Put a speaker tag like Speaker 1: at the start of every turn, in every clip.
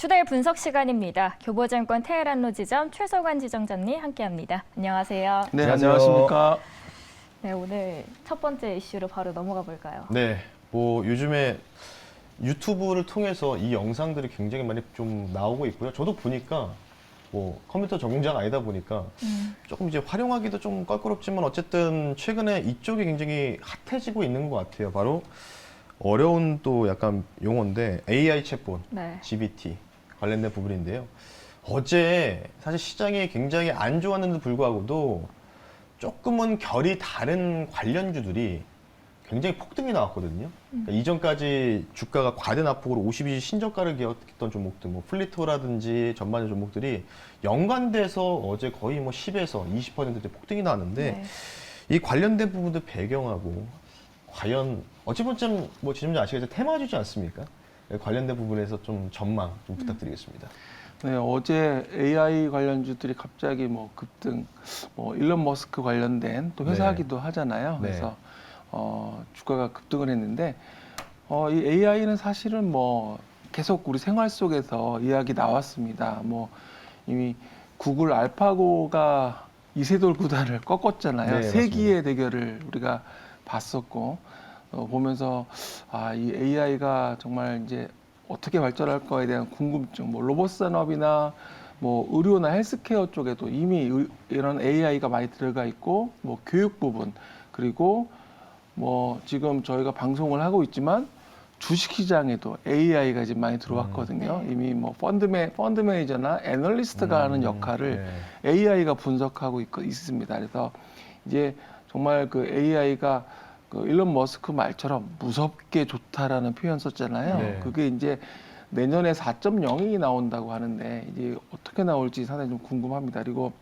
Speaker 1: 투데이 분석 시간입니다. 교보증권 테헤란로 지점 최석환 지점장님 함께합니다. 안녕하세요.
Speaker 2: 네,
Speaker 3: 안녕하세요.
Speaker 2: 안녕하십니까.
Speaker 1: 네, 오늘 첫 번째 이슈로 바로 넘어가 볼까요?
Speaker 3: 네, 뭐 요즘에 유튜브를 통해서 이 영상들이 굉장히 많이 좀 나오고 있고요. 저도 보니까 뭐 컴퓨터 전공자가 아니다 보니까 조금 이제 활용하기도 좀 껄끄럽지만 어쨌든 최근에 이쪽이 굉장히 핫해지고 있는 것 같아요. 바로 어려운 또 약간 용어인데 AI 챗봇,
Speaker 1: 네.
Speaker 3: GPT 관련된 부분인데요. 어제 사실 시장이 굉장히 안 좋았는데도 불구하고도 조금은 결이 다른 관련주들이 굉장히 폭등이 나왔거든요. 그러니까 이전까지 주가가 과대납폭으로 52주 신저가를 기록했던 종목들, 뭐 플리토라든지 전반적 종목들이 연관돼서 어제 거의 뭐 10에서 20% 폭등이 나왔는데
Speaker 1: 네.
Speaker 3: 이 관련된 부분들 배경하고 과연 어찌 보면 뭐 지점장 아시겠지만 테마주지 않습니까? 관련된 부분에서 좀 전망 좀 부탁드리겠습니다.
Speaker 2: 네, 어제 AI 관련주들이 갑자기 뭐 급등, 뭐 일론 머스크 관련된 또 회사기도 하잖아요.
Speaker 3: 네.
Speaker 2: 그래서 주가가 급등을 했는데 이 AI는 사실은 뭐 계속 우리 생활 속에서 이야기 나왔습니다. 뭐 이미 구글 알파고가 이세돌 구단을 꺾었잖아요.
Speaker 3: 네,
Speaker 2: 세기의 대결을 우리가 봤었고 보면서 이 AI가 정말 이제 어떻게 발전할 거에 대한 궁금증, 뭐 로봇 산업이나 뭐 의료나 헬스케어 쪽에도 이미 이런 AI가 많이 들어가 있고, 뭐 교육 부분, 그리고 뭐 지금 저희가 방송을 하고 있지만 주식시장에도 AI가 지금 많이 들어왔거든요.
Speaker 1: 네.
Speaker 2: 이미 뭐 펀드 매니저나 애널리스트가 하는 역할을 AI가 분석하고 있습니다. 그래서 이제 정말 그 AI가 그 일론 머스크 말처럼 무섭게 좋다라는 표현 썼잖아요.
Speaker 3: 네.
Speaker 2: 그게 이제 내년에 4.0이 나온다고 하는데 이제 어떻게 나올지 상당히 좀 궁금합니다. 그리고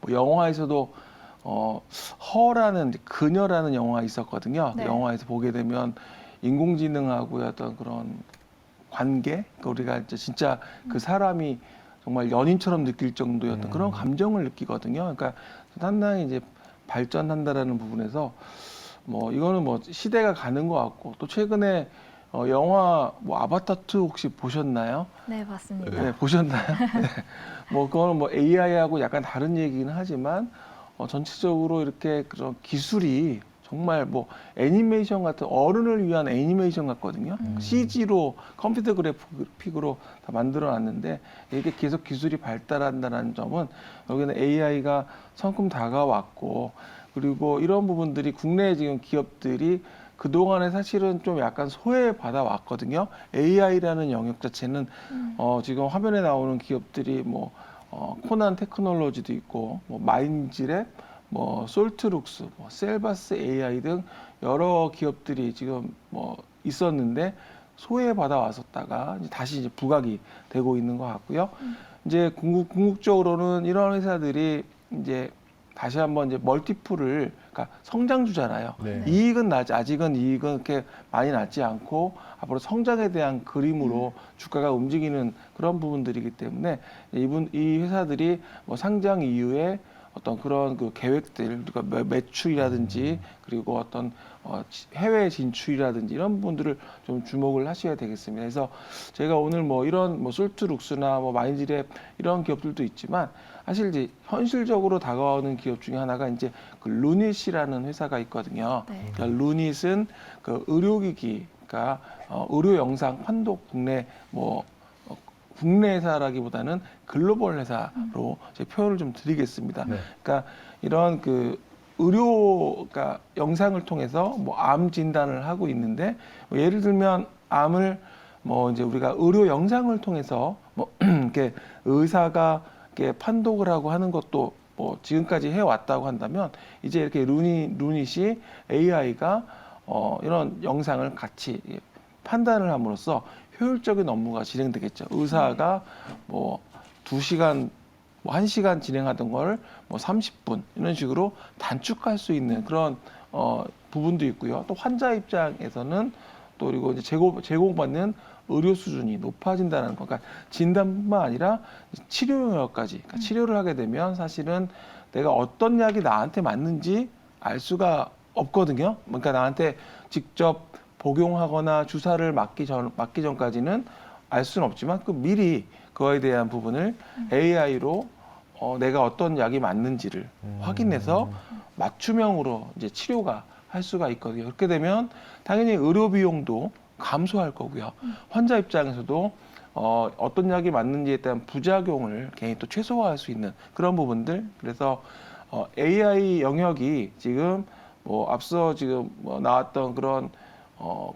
Speaker 2: 뭐 영화에서도 허라는 그녀라는 영화 있었거든요.
Speaker 1: 네.
Speaker 2: 그 영화에서 보게 되면 인공지능하고의 어떤 그런 관계, 그러니까 우리가 이제 진짜 그 사람이 정말 연인처럼 느낄 정도였던 그런 감정을 느끼거든요. 그러니까 상당히 이제 발전한다라는 부분에서 뭐 이거는 뭐 시대가 가는 것 같고, 또 최근에 영화 뭐 아바타 2 혹시 보셨나요?
Speaker 1: 네, 맞습니다.
Speaker 2: 네, 보셨나요? 네. 뭐 그거는 뭐 AI하고 약간 다른 얘기는 하지만 전체적으로 이렇게 그런 기술이 정말 뭐 애니메이션 같은 어른을 위한 애니메이션 같거든요. CG로 컴퓨터 그래픽으로 다 만들어 놨는데 이게 계속 기술이 발달한다는 점은 여기는 AI가 성큼 다가왔고, 그리고 이런 부분들이 국내 지금 기업들이 그동안에 사실은 좀 약간 소외받아 왔거든요. AI라는 영역 자체는 지금 화면에 나오는 기업들이 뭐 코난 테크놀로지도 있고, 뭐 마인지랩, 뭐 솔트룩스, 뭐 셀바스 AI 등 여러 기업들이 지금 뭐 있었는데 소외받아 왔었다가 이제 다시 이제 부각이 되고 있는 것 같고요. 이제 궁극적으로는 이런 회사들이 이제 다시 한번 이제 멀티플을, 그러니까 성장주잖아요.
Speaker 3: 네.
Speaker 2: 이익은 아직은 이익은 그렇게 많이 낮지 않고 앞으로 성장에 대한 그림으로 주가가 움직이는 그런 부분들이기 때문에 이 회사들이 뭐 상장 이후에 어떤 그런 그 계획들, 그러니까 매출이라든지 그리고 어떤 해외 진출이라든지 이런 부분들을 좀 주목을 하셔야 되겠습니다. 그래서 제가 오늘 뭐 이런 뭐 솔트룩스나 뭐 마인지랩 이런 기업들도 있지만 사실 이제 현실적으로 다가오는 기업 중에 하나가 이제 그 루닛이라는 회사가 있거든요.
Speaker 1: 네.
Speaker 2: 그러니까 루닛은 그 의료기기, 그러니까 의료 영상 판독 국내 뭐 국내 회사라기보다는 글로벌 회사로 제 표현을 좀 드리겠습니다.
Speaker 3: 네.
Speaker 2: 그러니까 이런 그 의료, 그러니까 영상을 통해서 뭐 암 진단을 하고 있는데 뭐 예를 들면 암을 뭐 이제 우리가 의료 영상을 통해서 뭐 이렇게 의사가 이렇게 판독을 하고 하는 것도 뭐 지금까지 해왔다고 한다면 이제 이렇게 루닛이 AI가 이런 영상을 같이 판단을 함으로써 효율적인 업무가 진행되겠죠. 의사가 뭐 2시간, 뭐 1시간 진행하던 걸 뭐 30분 이런 식으로 단축할 수 있는 그런 부분도 있고요. 또 환자 입장에서는 또 그리고 이제 제공받는 의료 수준이 높아진다는 거. 그러니까 진단뿐만 아니라 치료 영역까지. 그러니까 치료를 하게 되면 사실은 내가 어떤 약이 나한테 맞는지 알 수가 없거든요. 그러니까 나한테 직접 복용하거나 주사를 맞기 전까지는 알 수는 없지만 그 미리 그거에 대한 부분을 AI로 내가 어떤 약이 맞는지를 확인해서 맞춤형으로 이제 치료가 할 수가 있거든요. 그렇게 되면 당연히 의료 비용도 감소할 거고요. 환자 입장에서도 어떤 약이 맞는지에 대한 부작용을 괜히 또 최소화할 수 있는 그런 부분들. 그래서 AI 영역이 지금 뭐 앞서 지금 뭐 나왔던 그런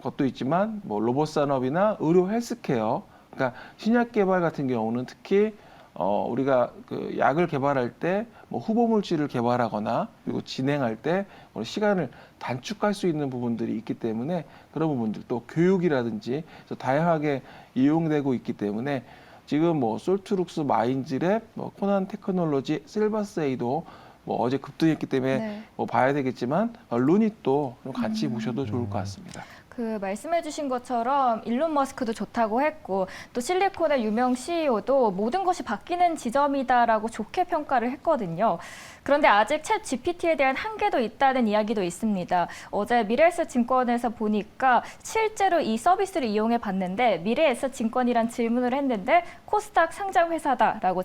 Speaker 2: 것도 있지만 뭐 로봇 산업이나 의료 헬스케어, 그러니까 신약 개발 같은 경우는 특히 우리가 그 약을 개발할 때 뭐 후보 물질을 개발하거나 그리고 진행할 때 시간을 단축할 수 있는 부분들이 있기 때문에 그런 부분들 또 교육이라든지 다양하게 이용되고 있기 때문에 지금 뭐 솔트룩스, 마인즈랩, 뭐 코난 테크놀로지, 실버세이도 뭐 어제 급등했기 때문에
Speaker 1: 네.
Speaker 2: 뭐 봐야 되겠지만 루닛도 좀 같이 보셔도 좋을 것 같습니다.
Speaker 1: 그 말씀해주신 것처럼 일론 머스크도 좋다고 했고 또 실리콘의 유명 CEO도 모든 것이 바뀌는 지점이다라고 좋게 평가를 했거든요. 그런데 아직 챗 GPT에 대한 한계도 있다는 이야기도 있습니다. 어제 미래에셋증권에서 보니까 실제로 이 서비스를 이용해 봤는데 미래에셋증권이란 질문을 했는데 코스닥 상장 회사다라고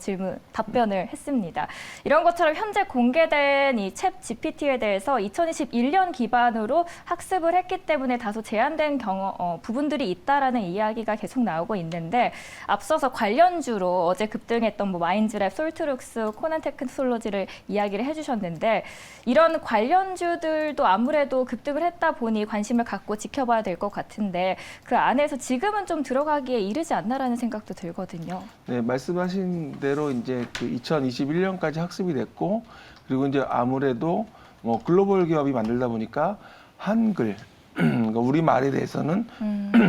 Speaker 1: 답변을 했습니다. 이런 것처럼 현재 공개된 이 챗 GPT에 대해서 2021년 기반으로 학습을 했기 때문에 다소 제한된 부분들이 있다라는 이야기가 계속 나오고 있는데 앞서서 관련주로 어제 급등했던 뭐 마인즈랩, 솔트룩스, 코난 테크놀로지를 이야기를 해주셨는데 이런 관련주들도 아무래도 급등을 했다 보니 관심을 갖고 지켜봐야 될 것 같은데 그 안에서 지금은 좀 들어가기에 이르지 않나라는 생각도 들거든요.
Speaker 2: 네, 말씀하신 대로 이제 그 2021년까지 학습이 됐고 그리고 이제 아무래도 뭐 글로벌 기업이 만들다 보니까 한글 그러니까 우리말에 대해서는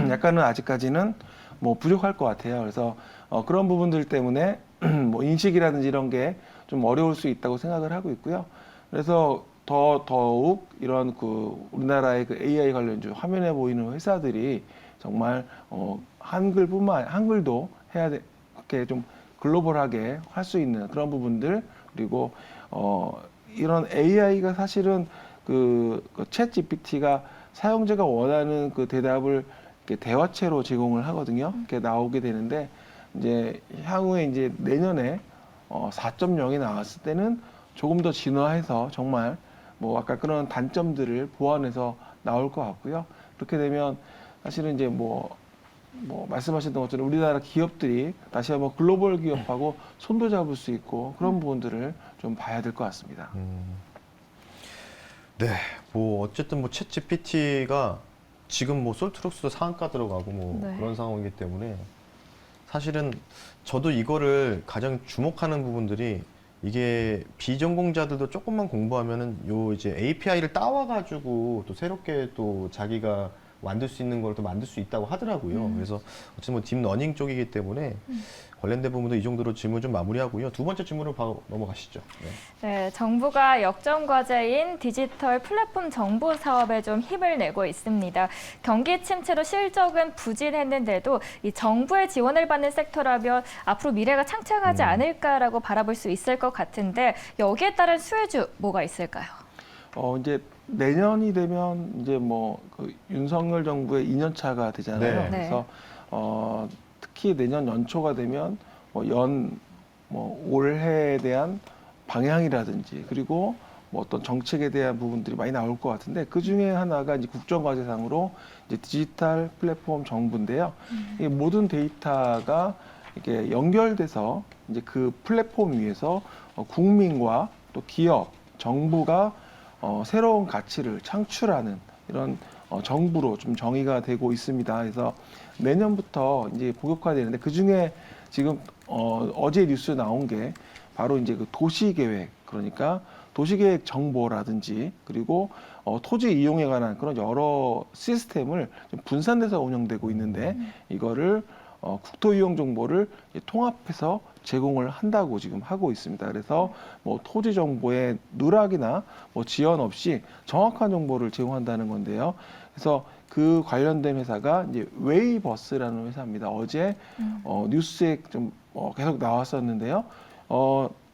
Speaker 2: 약간은 아직까지는 뭐 부족할 것 같아요. 그래서 그런 부분들 때문에 뭐 인식이라든지 이런 게 좀 어려울 수 있다고 생각을 하고 있고요. 그래서 더욱 이런 그 우리나라의 그 AI 관련주 화면에 보이는 회사들이 정말 한글도 해야 돼 이렇게 좀 글로벌하게 할 수 있는 그런 부분들 그리고 이런 AI가 사실은 챗 GPT가 사용자가 원하는 그 대답을 이렇게 대화체로 제공을 하거든요. 이렇게 나오게 되는데 이제 향후에 이제 내년에 4.0이 나왔을 때는 조금 더 진화해서 정말 뭐 아까 그런 단점들을 보완해서 나올 것 같고요. 그렇게 되면 사실은 이제 뭐 말씀하셨던 것처럼 우리나라 기업들이 다시 한번 글로벌 기업하고 손도 잡을 수 있고 그런 부분들을 좀 봐야 될 것 같습니다.
Speaker 3: 네, 뭐 어쨌든 뭐 챗 GPT가 지금 뭐 솔트룩스도 상한가 들어가고 뭐
Speaker 1: 네.
Speaker 3: 그런 상황이기 때문에 사실은 저도 이거를 가장 주목하는 부분들이 이게 비전공자들도 조금만 공부하면은 요 이제 API를 따와가지고 또 새롭게 또 자기가 만들 수 있는 걸 또 만들 수 있다고 하더라고요. 그래서 어쨌든 뭐 딥러닝 쪽이기 때문에 관련된 부분도 이 정도로 질문 좀 마무리하고요. 두 번째 질문으로 바로 넘어가시죠. 네.
Speaker 1: 네, 정부가 역점 과제인 디지털 플랫폼 정보 사업에 좀 힘을 내고 있습니다. 경기 침체로 실적은 부진했는데도 이 정부의 지원을 받는 섹터라면 앞으로 미래가 창창하지 않을까라고 바라볼 수 있을 것 같은데 여기에 따른 수혜주 뭐가 있을까요?
Speaker 2: 이제 내년이 되면 이제 그 윤석열 정부의 2년 차가 되잖아요.
Speaker 3: 네.
Speaker 2: 그래서 특히 내년 연초가 되면 올해에 대한 방향이라든지 그리고 뭐 어떤 정책에 대한 부분들이 많이 나올 것 같은데 그 중에 하나가 이제 국정과제상으로 이제 디지털 플랫폼 정부인데요. 이 모든 데이터가 이렇게 연결돼서 이제 그 플랫폼 위에서 국민과 또 기업, 정부가 새로운 가치를 창출하는 이런 정부로 좀 정의가 되고 있습니다. 그래서 내년부터 이제 본격화되는데 그 중에 지금 어제 뉴스 나온 게 바로 이제 그 도시계획 그러니까 도시계획 정보라든지 그리고 토지 이용에 관한 그런 여러 시스템을 좀 분산돼서 운영되고 있는데 이거를 국토 이용 정보를 통합해서 제공을 한다고 지금 하고 있습니다. 그래서 뭐 토지 정보의 누락이나 뭐 지연 없이 정확한 정보를 제공한다는 건데요. 그래서 그 관련된 회사가 이제 웨이버스라는 회사입니다. 어제 뉴스에 좀 계속 나왔었는데요.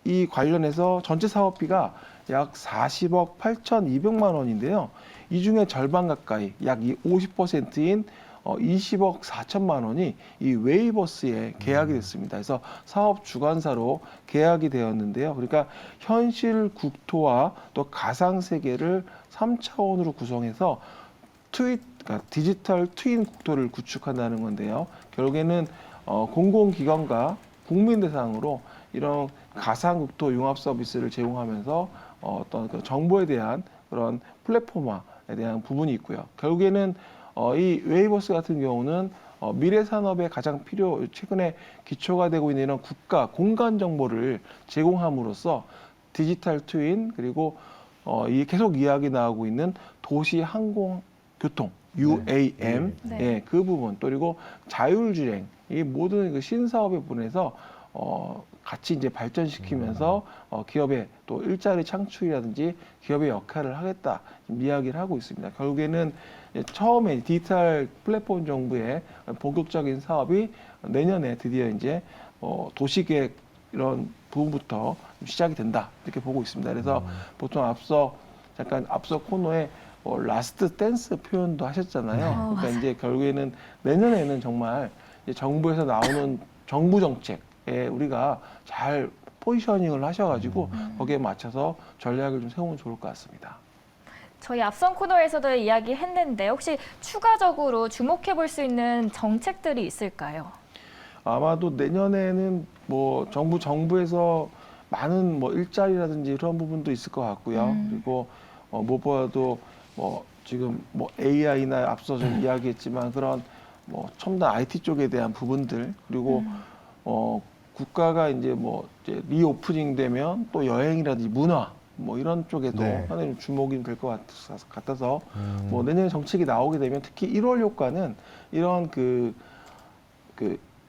Speaker 2: 이 관련해서 전체 사업비가 약 40억 8,200만 원인데요. 이 중에 절반 가까이 약 50%인 20억 4천만 원이 이 웨이버스에 계약이 됐습니다. 그래서 사업 주관사로 계약이 되었는데요. 그러니까 현실 국토와 또 가상 세계를 3차원으로 구성해서 그러니까 디지털 트윈 국토를 구축한다는 건데요. 결국에는 공공기관과 국민 대상으로 이런 가상 국토 융합 서비스를 제공하면서 어떤 그 정보에 대한 그런 플랫폼화에 대한 부분이 있고요. 결국에는 이 웨이버스 같은 경우는 미래 산업에 가장 최근에 기초가 되고 있는 이런 국가 공간 정보를 제공함으로써 디지털 트윈 그리고 이 계속 이야기 나오고 있는 도시 항공 교통 UAM
Speaker 1: 네.
Speaker 2: 예, 그 부분 또 그리고 자율주행 이 모든 그 신사업의 부분에서 같이 이제 발전시키면서 기업의 또 일자리 창출이라든지 기업의 역할을 하겠다 이야기를 하고 있습니다. 결국에는 처음에 디지털 플랫폼 정부의 본격적인 사업이 내년에 드디어 이제 도시계획 이런 부분부터 시작이 된다 이렇게 보고 있습니다. 그래서 보통 앞서 코너에 라스트 댄스 표현도 하셨잖아요. 그러니까 이제 결국에는 내년에는 정말 이제 정부에서 나오는 정부 정책에 우리가 잘 포지셔닝을 하셔가지고 거기에 맞춰서 전략을 좀 세우면 좋을 것 같습니다.
Speaker 1: 저희 앞선 코너에서도 이야기했는데 혹시 추가적으로 주목해 볼 수 있는 정책들이 있을까요?
Speaker 2: 아마도 내년에는 뭐 정부에서 많은 뭐 일자리라든지 그런 부분도 있을 것 같고요. 그리고 무엇보다도 뭐 지금 뭐 AI나 앞서 좀 이야기했지만 그런 뭐 첨단 IT 쪽에 대한 부분들 그리고 국가가 이제 뭐 이제 리오프닝 되면 또 여행이라든지 문화 뭐 이런 쪽에도
Speaker 3: 네.
Speaker 2: 하나님 주목이 될 것 같아서 뭐 내년에 정책이 나오게 되면 특히 1월 효과는 이런 그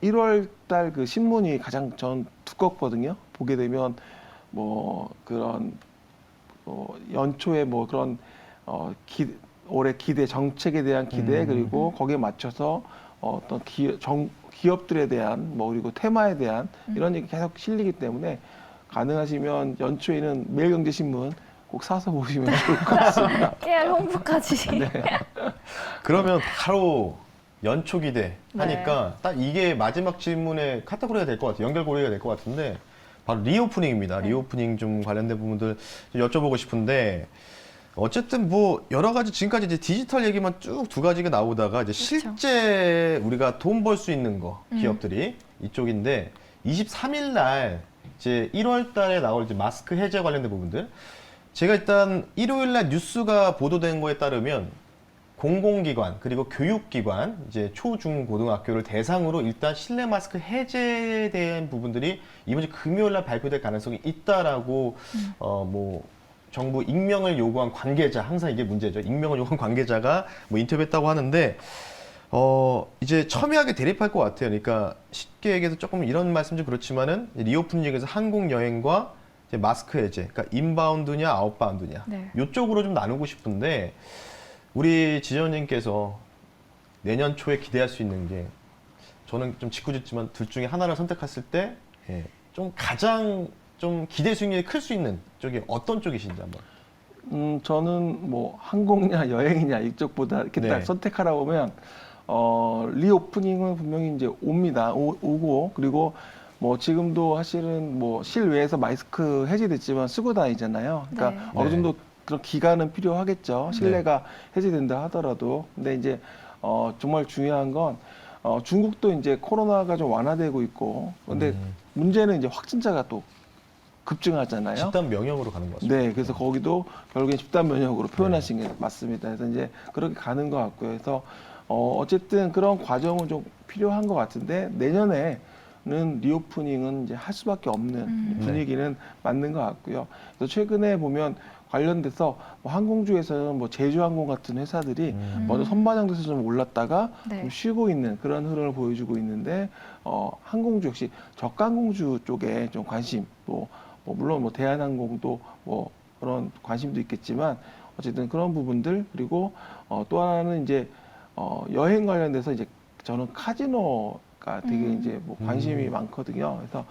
Speaker 2: 1월 달 그 신문이 가장 전 두껍거든요. 보게 되면 뭐 그런 연초에 뭐 그런 올해 기대 정책에 대한 기대 그리고 거기에 맞춰서 어떤 기업들에 대한 뭐 그리고 테마에 대한 이런 얘기 계속 실리기 때문에 가능하시면 연초에는 매일경제신문 꼭 사서 보시면 좋을 것 같습니다.
Speaker 1: 깨알 홍보까지.
Speaker 3: 그러면 바로 연초 기대
Speaker 1: 네.
Speaker 3: 하니까 딱 이게 마지막 질문의 카테고리가 될 것 같아요. 연결고리가 될 것 같은데 바로 리오프닝입니다. 리오프닝 좀 관련된 부분들 좀 여쭤보고 싶은데 어쨌든 뭐 여러 가지 지금까지 이제 디지털 얘기만 쭉 두 가지가 나오다가 이제 실제 우리가 돈 벌 수 있는 거 기업들이 이쪽인데 23일 날 이제 1월 달에 나올 이제 마스크 해제 관련된 부분들 제가 일단 일요일 날 뉴스가 보도된 거에 따르면 공공기관 그리고 교육기관 이제 초, 중, 고등학교를 대상으로 일단 실내 마스크 해제에 대한 부분들이 이번 주 금요일 날 발표될 가능성이 있다라고 뭐 정부 익명을 요구한 관계자 항상 이게 문제죠. 익명을 요구한 관계자가 뭐 인터뷰했다고 하는데 이제 첨예하게 대립할 것 같아요. 그러니까 쉽게 얘기해서 조금 이런 말씀 좀 그렇지만은 리오프닝 얘기에서 항공 여행과 이제 마스크 해제, 그러니까 인바운드냐 아웃바운드냐
Speaker 1: 네.
Speaker 3: 이쪽으로 좀 나누고 싶은데. 우리 지전님께서 내년 초에 기대할 수 있는 게 저는 좀 짓궂었지만 둘 중에 하나를 선택했을 때 좀 가장 좀 기대 수익률이 클 수 있는 쪽이 어떤 쪽이신지 한번.
Speaker 2: 저는 뭐 항공이냐 여행이냐 이쪽보다 이렇게 딱
Speaker 3: 네.
Speaker 2: 선택하라고 하면 리오프닝은 분명히 이제 오고 그리고 뭐 지금도 사실은 뭐 실외에서 마스크 해제됐지만 쓰고 다니잖아요. 그러니까
Speaker 1: 네.
Speaker 2: 어느
Speaker 3: 네.
Speaker 2: 정도 그런 기간은 필요하겠죠. 실내가 해제된다 하더라도. 근데 이제 정말 중요한 건 중국도 이제 코로나가 좀 완화되고 있고. 근데 문제는 이제 확진자가 또 급증하잖아요.
Speaker 3: 집단 면역으로 가는 것 같습니다.
Speaker 2: 네, 그래서 거기도 결국엔 집단 면역으로 표현하신 게 맞습니다. 그래서 이제 그렇게 가는 것 같고요. 그래서 어쨌든 그런 과정은 좀 필요한 것 같은데 내년에는 리오프닝은 이제 할 수밖에 없는 분위기는 맞는 것 같고요. 그래서 최근에 보면 관련돼서 뭐 항공주에서는 뭐 제주항공 같은 회사들이 먼저 선반영돼서 좀 올랐다가
Speaker 1: 네.
Speaker 2: 좀 쉬고 있는 그런 흐름을 보여주고 있는데 항공주 역시 저가항공주 쪽에 좀 관심 뭐 물론 뭐 대한항공도 뭐 그런 관심도 있겠지만 어쨌든 그런 부분들 그리고 또 하나는 이제 여행 관련돼서 이제 저는 카지노가 되게 이제 뭐 관심이 많거든요. 그래서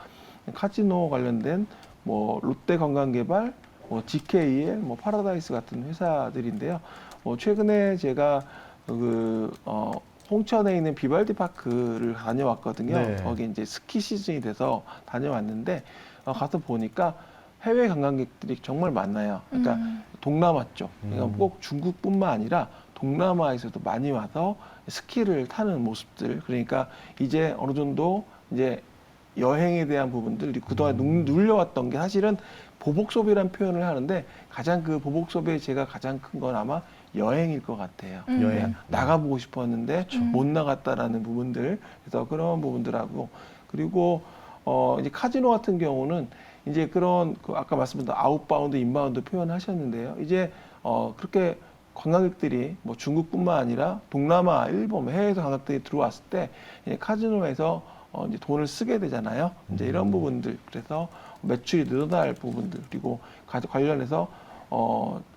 Speaker 2: 카지노 관련된 뭐 롯데관광개발, 뭐 GK의 뭐 파라다이스 같은 회사들인데요. 최근에 제가 홍천에 있는 비발디 파크를 다녀왔거든요.
Speaker 3: 네.
Speaker 2: 거기 이제 스키 시즌이 돼서 다녀왔는데 가서 보니까 해외 관광객들이 정말 많아요. 그러니까 동남아 쪽, 그러니까 꼭 중국뿐만 아니라 동남아에서도 많이 와서 스키를 타는 모습들. 그러니까 이제 어느 정도 이제 여행에 대한 부분들 그동안 눌려왔던 게 사실은 보복 소비라는 표현을 하는데 가장 그 보복 소비의 제가 가장 큰 건 아마 여행일 것 같아요.
Speaker 3: 여행.
Speaker 2: 나가보고 싶었는데 못 나갔다라는 부분들. 그래서 그런 부분들하고 그리고 이제 카지노 같은 경우는 이제 그런 그 아까 말씀드린 아웃바운드, 인바운드 표현하셨는데요. 이제 그렇게 관광객들이 뭐 중국뿐만 아니라 동남아, 일본, 해외에서 관광객들이 들어왔을 때 이제 카지노에서 이제 돈을 쓰게 되잖아요. 이제 이런 부분들 그래서 매출이 늘어날 부분들 그리고 관련해서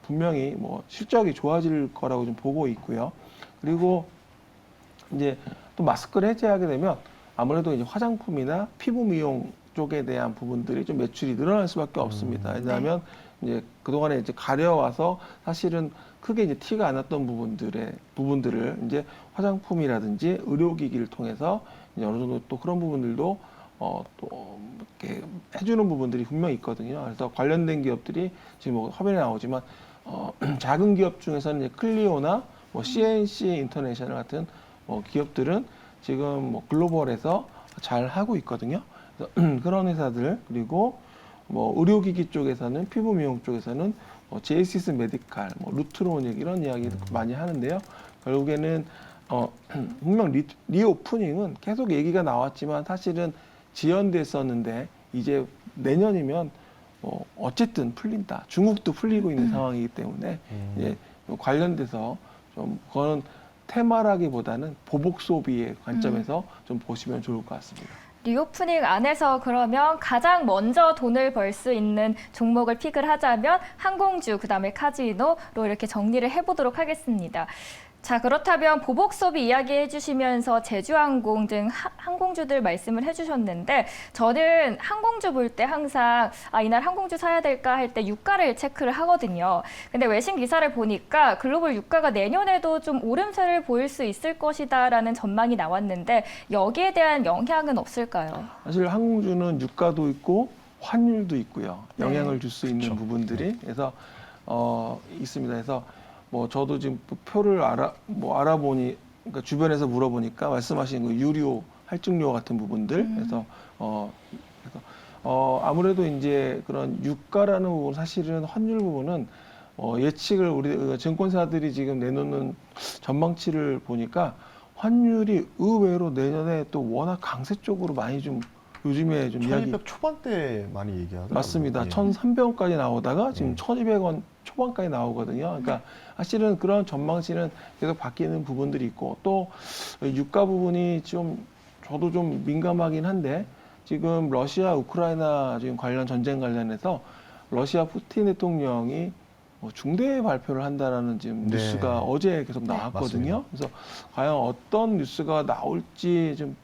Speaker 2: 분명히 뭐 실적이 좋아질 거라고 좀 보고 있고요. 그리고 이제 또 마스크를 해제하게 되면 아무래도 이제 화장품이나 피부 미용 쪽에 대한 부분들이 좀 매출이 늘어날 수밖에 없습니다. 왜냐하면 이제 그동안에 이제 가려와서 사실은 크게 이제 티가 안 났던 부분들을 이제 화장품이라든지 의료기기를 통해서 이제 어느 정도 또 그런 부분들도 또 이렇게 해주는 부분들이 분명히 있거든요. 그래서 관련된 기업들이 지금 뭐 화면에 나오지만 작은 기업 중에서는 이제 클리오나 뭐 CNC 인터내셔널 같은 기업들은 지금 뭐 글로벌에서 잘 하고 있거든요. 그래서 그런 회사들 그리고 뭐 의료기기 쪽에서는 피부 미용 쪽에서는 뭐 제이시스 메디칼, 뭐 루트로닉 이런 이야기도 많이 하는데요. 결국에는 분명 리오프닝은 계속 얘기가 나왔지만 사실은 지연됐었는데 이제 내년이면 어쨌든 풀린다. 중국도 풀리고 있는 상황이기 때문에 이제 관련돼서 좀 그거는 테마라기보다는 보복 소비의 관점에서 좀 보시면 좋을 것 같습니다.
Speaker 1: 리오프닝 안에서 그러면 가장 먼저 돈을 벌 수 있는 종목을 픽을 하자면 항공주, 그다음에 카지노로 이렇게 정리를 해보도록 하겠습니다. 자, 그렇다면 보복 소비 이야기해 주시면서 제주항공 등 항공주들 말씀을 해주셨는데 저는 항공주 볼 때 항상 이날 항공주 사야 될까 할 때 유가를 체크를 하거든요. 근데 외신 기사를 보니까 글로벌 유가가 내년에도 좀 오름세를 보일 수 있을 것이다라는 전망이 나왔는데 여기에 대한 영향은 없을까요?
Speaker 2: 사실 항공주는 유가도 있고 환율도 있고요. 영향을 줄 수 있는 부분들이 그래서 있습니다. 그래서 뭐 저도 지금 표를 알아보니 그러니까 주변에서 물어보니까 말씀하신 그 유료 할증료 같은 부분들 그래서 아무래도 이제 그런 유가라는 부분 사실은 환율 부분은 예측을 우리 증권사들이 지금 내놓는 전망치를 보니까 환율이 의외로 내년에 또 워낙 강세 쪽으로 많이 좀 요즘에 좀
Speaker 3: 1200 초반대 많이 얘기하더라고요.
Speaker 2: 맞습니다.
Speaker 3: 예.
Speaker 2: 1,300원까지 나오다가 지금 1,200원 초반까지 나오거든요. 그러니까 사실은 그런 전망치는 계속 바뀌는 부분들이 있고 또 유가 부분이 좀 저도 좀 민감하긴 한데 지금 러시아 우크라이나 지금 관련 전쟁 관련해서 러시아 푸틴 대통령이 중대 발표를 한다라는 지금
Speaker 3: 네.
Speaker 2: 뉴스가 어제 계속 나왔거든요. 그래서 과연 어떤 뉴스가 나올지 좀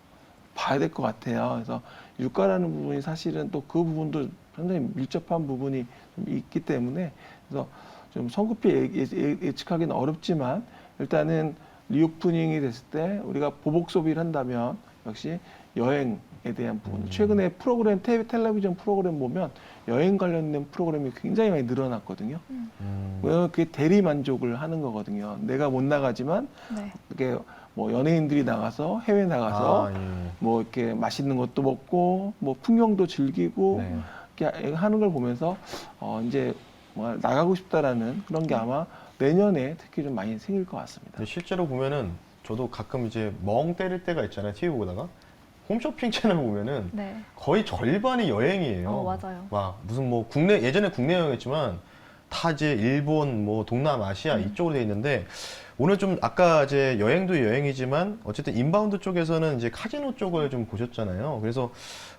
Speaker 2: 봐야 될 것 같아요. 그래서 유가라는 부분이 사실은 또 그 부분도 상당히 밀접한 부분이 좀 있기 때문에 그래서 좀 성급히 예측하기는 어렵지만 일단은 리오프닝이 됐을 때 우리가 보복 소비를 한다면 역시 여행에 대한 부분. 최근에 프로그램 텔레비전 프로그램 보면 여행 관련된 프로그램이 굉장히 많이 늘어났거든요. 왜냐하면 그게 대리 만족을 하는 거거든요. 내가 못 나가지만
Speaker 1: 네.
Speaker 2: 이게 뭐 연예인들이 나가서 해외 나가서 뭐 이렇게 맛있는 것도 먹고 뭐 풍경도 즐기고
Speaker 3: 네.
Speaker 2: 이렇게 하는 걸 보면서 이제 뭐 나가고 싶다라는 그런 게 아마 내년에 특히 좀 많이 생길 것 같습니다.
Speaker 3: 근데 실제로 보면은 저도 가끔 이제 멍 때릴 때가 있잖아요. TV 보다가 홈쇼핑 채널 보면은
Speaker 1: 네.
Speaker 3: 거의 절반이 여행이에요.
Speaker 1: 맞아요.
Speaker 3: 막 무슨 뭐 예전에 국내 여행했지만 다 이제 일본, 뭐 동남아시아 이쪽으로 돼 있는데 오늘 좀 아까 이제 여행도 여행이지만 어쨌든 인바운드 쪽에서는 이제 카지노 쪽을 좀 보셨잖아요. 그래서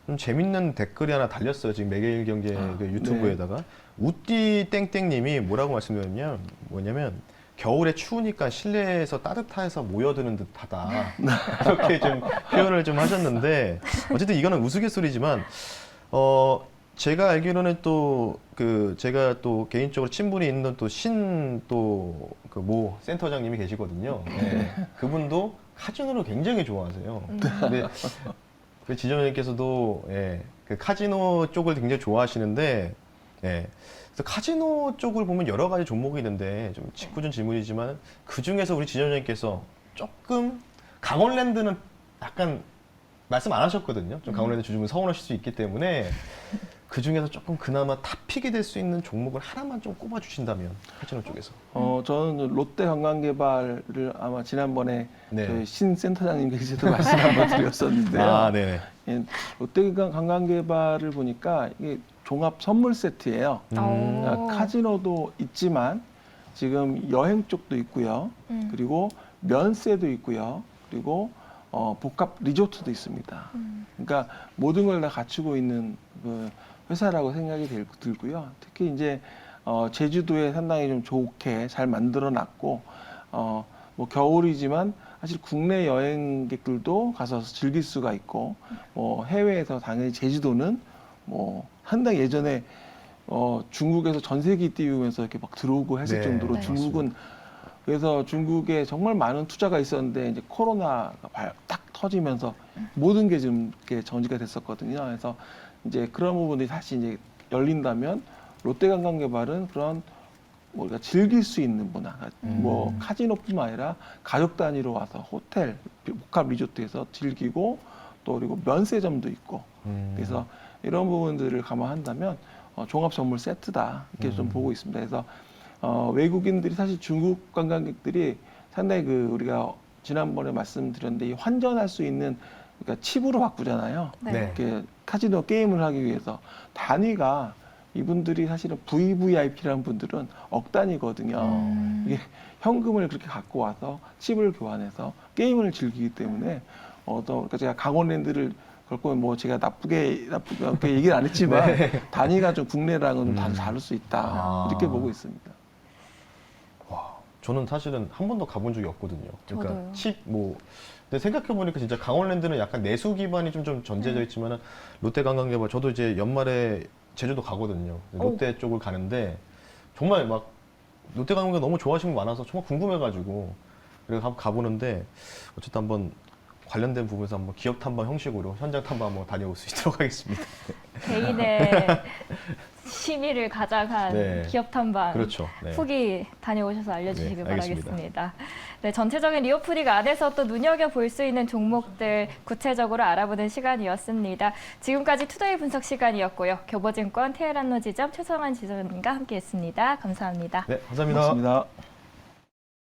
Speaker 3: 좀 재밌는 댓글이 하나 달렸어요. 지금 매일경제 그 유튜브에다가 우띠 땡땡님이 뭐라고 뭐냐면 겨울에 추우니까 실내에서 따뜻해서 모여드는 듯하다 이렇게 좀 표현을 좀 하셨는데 어쨌든 이거는 우스갯소리지만 제가 알기로는 또 제가 또 개인적으로 친분이 있는 또 그 모 센터장님이 계시거든요. 네. 그분도 카지노를 굉장히 좋아하세요. 근데 그 지점장님께서도 예, 그 카지노 쪽을 굉장히 좋아하시는데 예. 그래서 카지노 쪽을 보면 여러 가지 종목이 있는데 좀 짓궂은 질문이지만 그 중에서 우리 지점장님께서 조금 강원랜드는 약간 말씀 안 하셨거든요. 좀 강원랜드 주주분 서운하실 수 있기 때문에 그 중에서 조금 그나마 탑픽이 될 수 있는 종목을 하나만 좀 꼽아 주신다면 카지노 쪽에서.
Speaker 2: 저는 롯데 관광개발을 아마 지난번에
Speaker 3: 네.
Speaker 2: 저희 신 센터장님께서도 말씀 한번 드렸었는데요.
Speaker 3: 아, 네네.
Speaker 2: 예, 롯데 관광개발을 보니까 이게 종합 선물 세트예요. 그러니까 카지노도 있지만 지금 여행 쪽도 있고요. 그리고 면세도 있고요. 그리고 복합 리조트도 있습니다. 그러니까 모든 걸 다 갖추고 있는 그 회사라고 생각이 들고요. 특히 이제 제주도에 상당히 좀 좋게 잘 만들어 놨고 뭐 겨울이지만 사실 국내 여행객들도 가서 즐길 수가 있고 뭐 해외에서 당연히 제주도는 뭐 상당히 예전에 중국에서 전세기 띄우면서 이렇게 막 들어오고 했을
Speaker 3: 네,
Speaker 2: 정도로
Speaker 1: 네.
Speaker 2: 중국은 그래서 중국에 정말 많은 투자가 있었는데 이제 코로나가 딱 터지면서 모든 게 좀 이렇게 정지가 됐었거든요. 그래서 이제 그런 부분들이 다시 이제 열린다면 롯데관광개발은 그런 뭐 우리가 즐길 수 있는 문화, 뭐 카지노뿐만 아니라 가족 단위로 와서 호텔, 복합 리조트에서 즐기고 또 그리고 면세점도 있고 그래서 이런 부분들을 감안한다면 종합 선물 세트다 이렇게 좀 보고 있습니다. 그래서 외국인들이 사실 중국 관광객들이 상당히 그 우리가 지난번에 말씀드렸는데 이 환전할 수 있는 그러니까 칩으로 바꾸잖아요.
Speaker 1: 네.
Speaker 3: 네.
Speaker 2: 이렇게 카지노 게임을 하기 위해서 단위가 이분들이 사실은 VVIP라는 분들은 억 단위거든요. 이게 현금을 그렇게 갖고 와서 칩을 교환해서 게임을 즐기기 때문에 그러니까 제가 강원랜드를 결코 뭐 제가 나쁘게 얘기는 안 했지만
Speaker 3: 네.
Speaker 2: 단위가 좀 국내랑은 다 다를 수 있다
Speaker 3: 아.
Speaker 2: 이렇게 보고 있습니다.
Speaker 3: 와, 저는 사실은 한 번도 가본 적이 없거든요. 그러니까
Speaker 1: 저도요.
Speaker 3: 근데 생각해보니까 진짜 강원랜드는 약간 내수 기반이 좀 전제져 있지만은 롯데관광개발 저도 이제 연말에 제주도 가거든요. 롯데 쪽을 가는데 정말 막 롯데관광개발 너무 좋아하시는 분 많아서 정말 궁금해가지고 그래서 가보는데 어쨌든 한번 관련된 부분에서 한번 기업 탐방 형식으로 현장 탐방 한번 다녀올 수 있도록 하겠습니다.
Speaker 1: 개인의 취미를 가장한
Speaker 3: 네.
Speaker 1: 기업 탐방
Speaker 3: 그렇죠. 네.
Speaker 1: 후기 다녀오셔서 알려주시길
Speaker 3: 네, 알겠습니다.
Speaker 1: 바라겠습니다. 네, 전체적인 리오프리그 안에서 또 눈여겨볼 수 있는 종목들 구체적으로 알아보는 시간이었습니다. 지금까지 투데이 분석 시간이었고요. 교보증권 테헤란로 지점 최성환 지점님과 함께했습니다. 감사합니다.
Speaker 3: 네, 감사합니다.
Speaker 2: 고맙습니다.